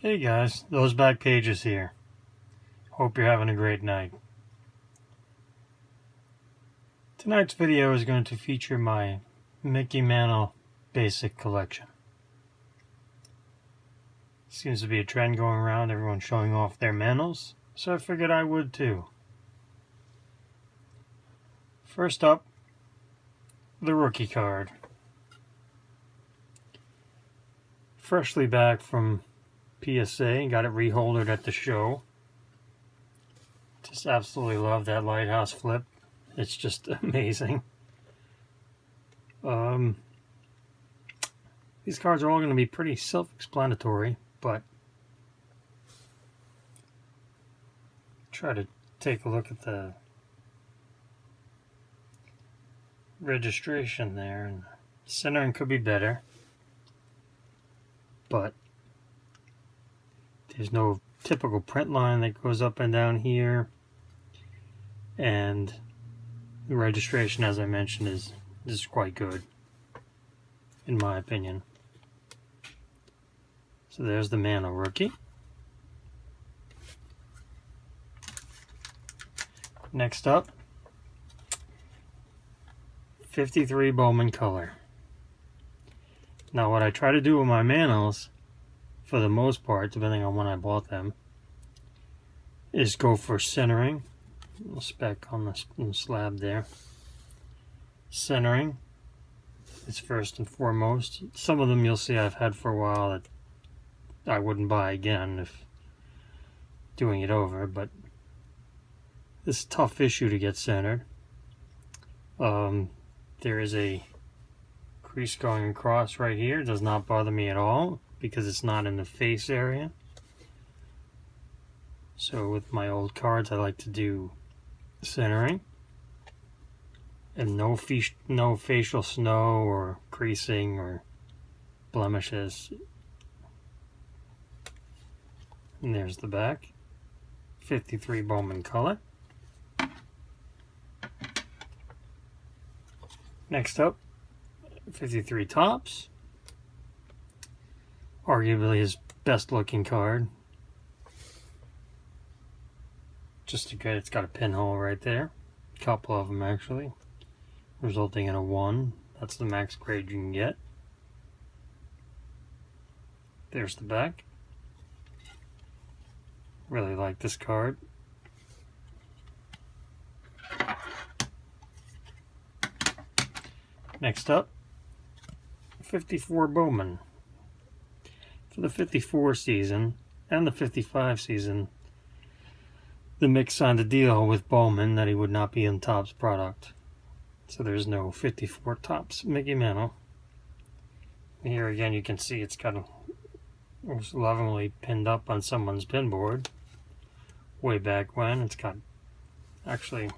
Hey guys, those back pages here. Hope you're having a great night. Tonight's video is going to feature my Mickey Mantle basic collection. Seems to be a trend going around, everyone showing off their mantles, so I figured I would too. First up, the rookie card. Freshly back from PSA, got it reholdered at the show. Just absolutely love that lighthouse flip. It's just amazing. These cards are all going to be pretty self-explanatory, but try to take a look at the registration there, and centering could be better, but there's no typical print line that goes up and down here, and the registration, as I mentioned, is quite good in my opinion. So there's the Mantle rookie. Next up, 53 Bowman color. Now what I try to do with my mantles, for the most part, depending on when I bought them, is go for centering. A little speck on the slab there. Centering is first and foremost. Some of them you'll see I've had for a while that I wouldn't buy again if doing it over, but this is a tough issue to get centered. There is a crease going across right here. It does not bother me at all because it's not in the face area. So with my old cards, I like to do centering and no facial snow or creasing or blemishes. And there's the back. 53 Bowman color. Next up, 53 Topps. Arguably his best looking card. Just good, it's got a pinhole right there. A couple of them actually. Resulting in a 1. That's the max grade you can get. There's the back. Really like this card. Next up, 54 Bowman. For the 54 season and the 55 season, the Mick signed a deal with Bowman that he would not be in Topps product. So there's no 54 Topps Mickey Mantle. Here again you can see it's got it was lovingly pinned up on someone's pin board way back when. It's got actually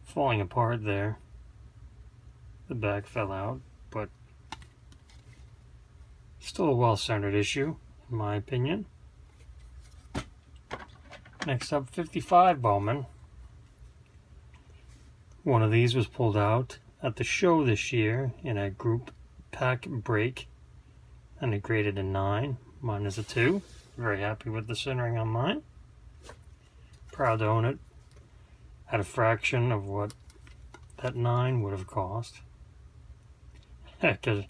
falling apart there. The back fell out, but still a well-centered issue, in my opinion. Next up, 55 Bowman. One of these was pulled out at the show this year in a group pack break, and it graded a 9. Mine is a 2. Very happy with the centering on mine. Proud to own it at a fraction of what that 9 would have cost. Heck, a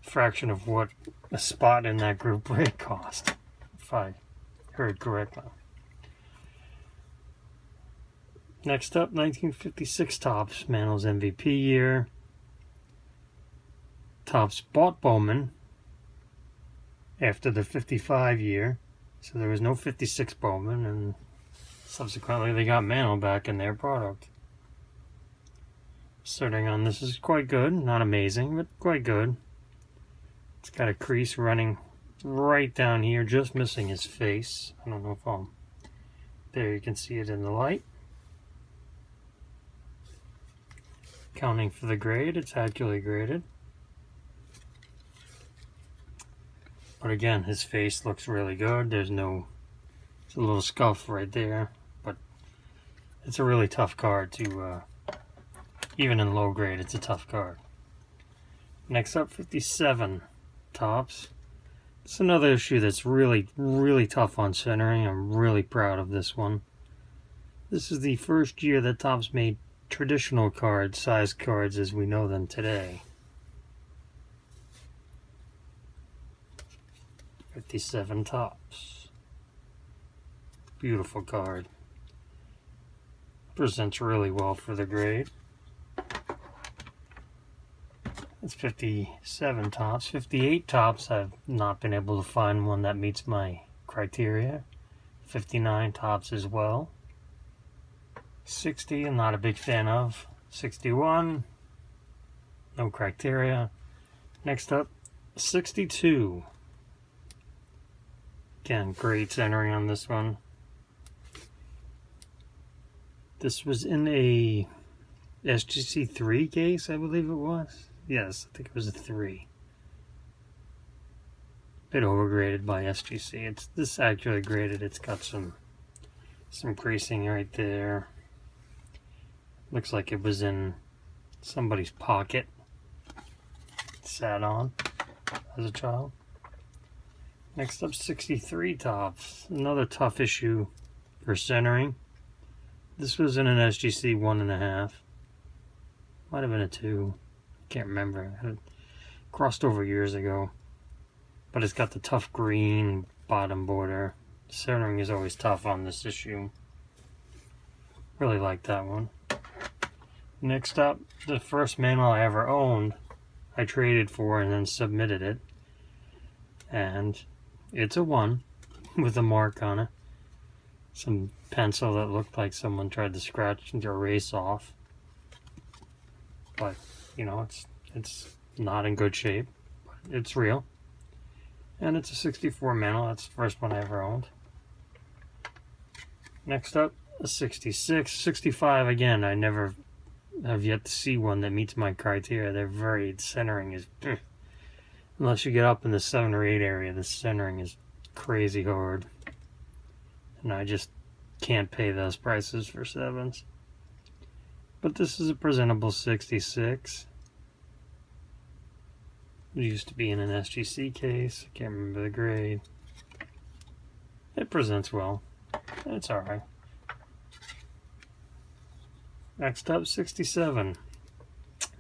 fraction of what a spot in that group break cost, if I heard correctly. Next up, 1956 Topps, Mantle's MVP year. Topps bought Bowman after the 55 year, so there was no 56 Bowman, and subsequently they got Mantle back in their product. Starting on this is quite good, not amazing, but quite good. It's got a crease running right down here, just missing his face. I don't know if I'll... There, you can see it in the light. Counting for the grade, it's accurately graded. But again, his face looks really good. There's a little scuff right there, but it's a really tough card to, even in low grade, it's a tough card. Next up, 57 Topps. It's another issue that's really, really tough on centering. I'm really proud of this one. This is the first year that Topps made traditional cards, size cards as we know them today. 57 Topps. Beautiful card. Presents really well for the grade. It's 57 Topps. 58 Topps, I've not been able to find one that meets my criteria. 59 Topps as well. 60, I'm not a big fan of. 61, no criteria. Next up, 62. Again, great centering on this one. This was in a SGC 3 case, I believe it was. Yes, I think it was a 3. Bit overgraded by SGC. It's this accurately graded. It's got some creasing right there. Looks like it was in somebody's pocket. Sat on as a child. Next up, 63 Topps. Another tough issue for centering. This was in an SGC 1.5. Might have been a 2. Can't remember. It crossed over years ago. But it's got the tough green bottom border. Centering is always tough on this issue. Really like that one. Next up, the first Mantle I ever owned, I traded for and then submitted it. And it's a 1 with a mark on it. Some pencil that looked like someone tried to scratch and erase off. But, you know, it's not in good shape. But it's real. And it's a 64 Mantle. That's the first one I ever owned. Next up, a 66. 65, again, I never have yet to see one that meets my criteria. They're very, centering is, unless you get up in the 7 or 8 area, the centering is crazy hard. And I just can't pay those prices for 7s. But this is a presentable 66. It used to be in an SGC case. I can't remember the grade. It presents well. It's alright. Next up, 67.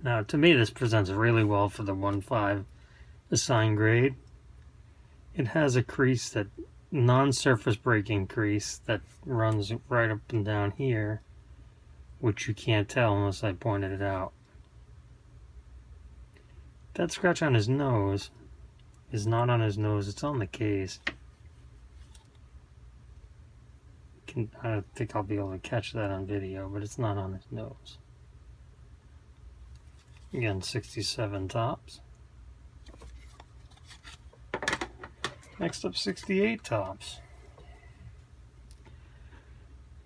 Now, to me, this presents really well for the 1.5 assigned grade. It has a crease, that non-surface breaking crease that runs right up and down here, which you can't tell unless I pointed it out. That scratch on his nose is not on his nose, it's on the case. I don't think I'll be able to catch that on video, but it's not on his nose. Again, 67 Topps. Next up, 68 Topps.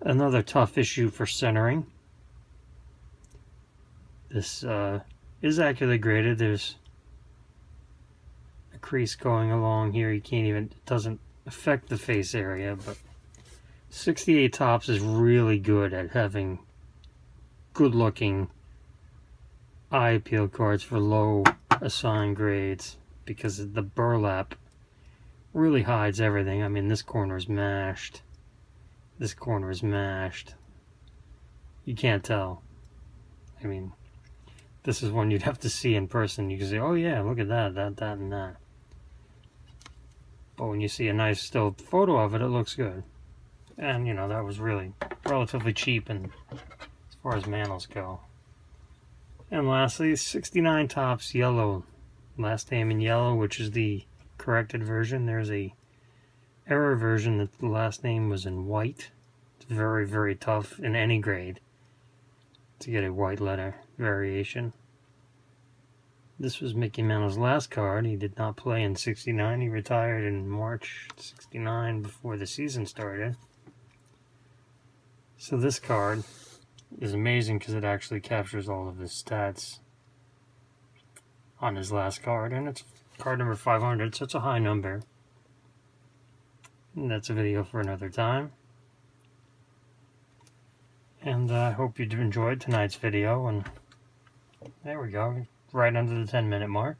Another tough issue for centering. This is accurately graded. There's a crease going along here. You can't even, it doesn't affect the face area, but 68 Topps is really good at having good looking eye appeal cards for low assigned grades, because the burlap really hides everything. I mean, this corner is mashed. This corner is mashed. You can't tell. I mean, this is one you'd have to see in person. You can say, oh yeah, look at that, and that. But when you see a nice still photo of it, it looks good. And, you know, that was really relatively cheap and as far as mantles go. And lastly, 69 Topps Yellow. Last name in yellow, which is the corrected version. There's a error version that the last name was in white. It's very, very tough in any grade to get a white letter variation. This was Mickey Mantle's last card. He did not play in 69. He retired in March 69 before the season started. So this card is amazing because it actually captures all of his stats on his last card, and it's card number 500, so it's a high number. And that's a video for another time. And I hope you enjoyed tonight's video, and there we go, right under the 10-minute mark.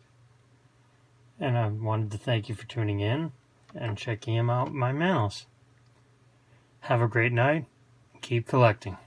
And I wanted to thank you for tuning in and checking out my mantles. Have a great night. Keep collecting.